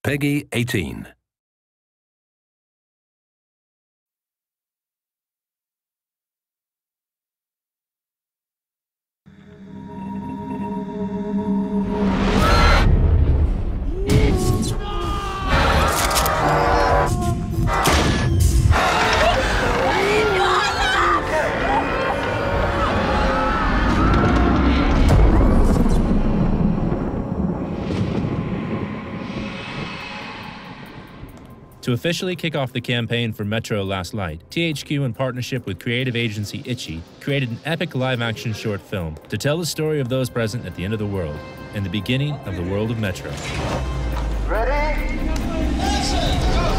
Peggy 18. To officially kick off the campaign for Metro Last Light, THQ, in partnership with creative agency Itchy, created an epic live-action short film to tell the story of those present at the end of the world and the beginning of the world of Metro. Ready? Listen! Go!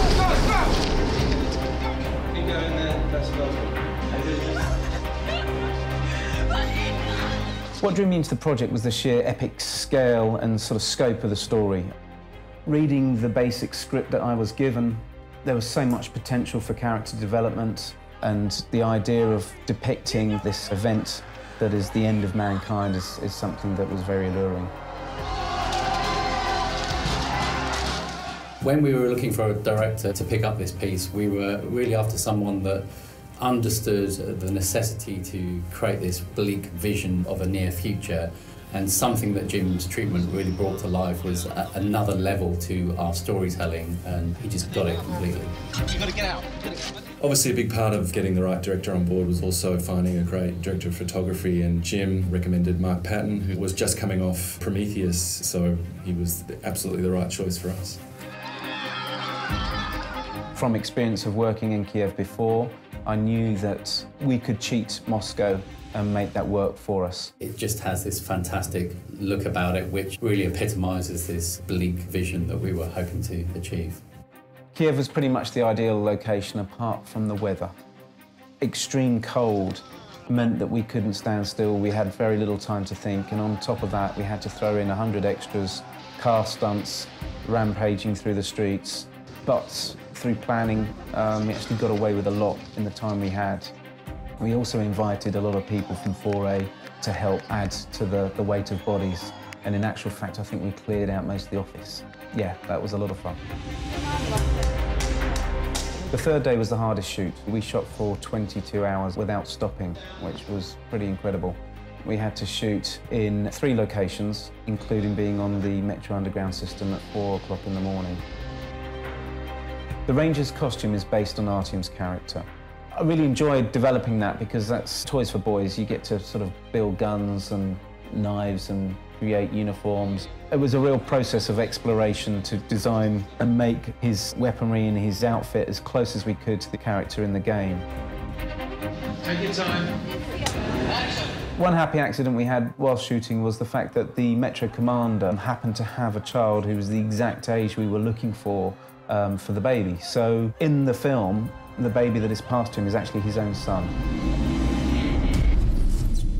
Keep going there. That's What drew me into the project was the sheer epic scale and sort of scope of the story. Reading the basic script that I was given, there was so much potential for character development, and the idea of depicting this event that is the end of mankind is something that was very alluring. When we were looking for a director to pick up this piece, we were really after someone that understood the necessity to create this bleak vision of a near future. And something that Jim's treatment really brought to life was another level to our storytelling, and he just got it completely. You gotta get out. Obviously, a big part of getting the right director on board was also finding a great director of photography, and Jim recommended Mark Patton, who was just coming off Prometheus, so he was absolutely the right choice for us. From experience of working in Kyiv before, I knew that we could cheat Moscow and make that work for us. It just has this fantastic look about it, which really epitomises this bleak vision that we were hoping to achieve. Kyiv was pretty much the ideal location apart from the weather. Extreme cold meant that we couldn't stand still, we had very little time to think, and on top of that we had to throw in 100 extras, car stunts, rampaging through the streets. But through planning, we actually got away with a lot in the time we had. We also invited a lot of people from 4A to help add to the weight of bodies. And in actual fact, I think we cleared out most of the office. Yeah, that was a lot of fun. The third day was the hardest shoot. We shot for 22 hours without stopping, which was pretty incredible. We had to shoot in 3 locations, including being on the Metro Underground system at 4 o'clock in the morning. The Ranger's costume is based on Artyom's character. I really enjoyed developing that because that's toys for boys. You get to sort of build guns and knives and create uniforms. It was a real process of exploration to design and make his weaponry and his outfit as close as we could to the character in the game. Take your time. One happy accident we had while shooting was the fact that the Metro commander happened to have a child who was the exact age we were looking for the baby. So in the film, the baby that is passed to him is actually his own son.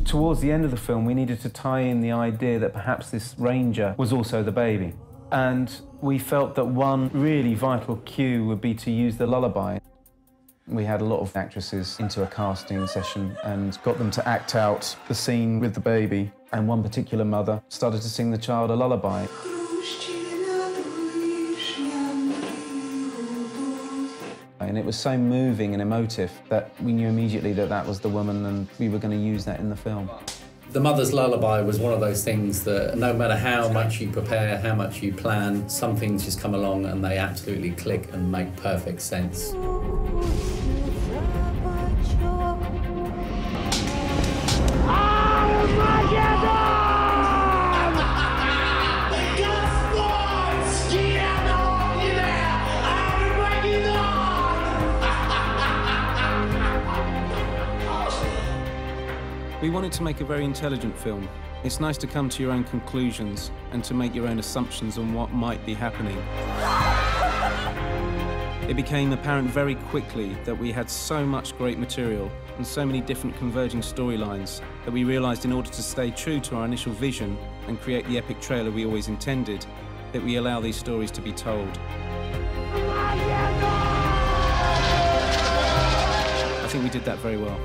Towards the end of the film, we needed to tie in the idea that perhaps this ranger was also the baby. And we felt that one really vital cue would be to use the lullaby. We had a lot of actresses into a casting session and got them to act out the scene with the baby. And one particular mother started to sing the child a lullaby. And it was so moving and emotive that we knew immediately that that was the woman, and we were going to use that in the film. The Mother's Lullaby was one of those things that no matter how much you prepare, how much you plan, some things just come along and they absolutely click and make perfect sense. We wanted to make a very intelligent film. It's nice to come to your own conclusions and to make your own assumptions on what might be happening. It became apparent very quickly that we had so much great material and so many different converging storylines that we realized in order to stay true to our initial vision and create the epic trailer we always intended, that we allow these stories to be told. I think we did that very well.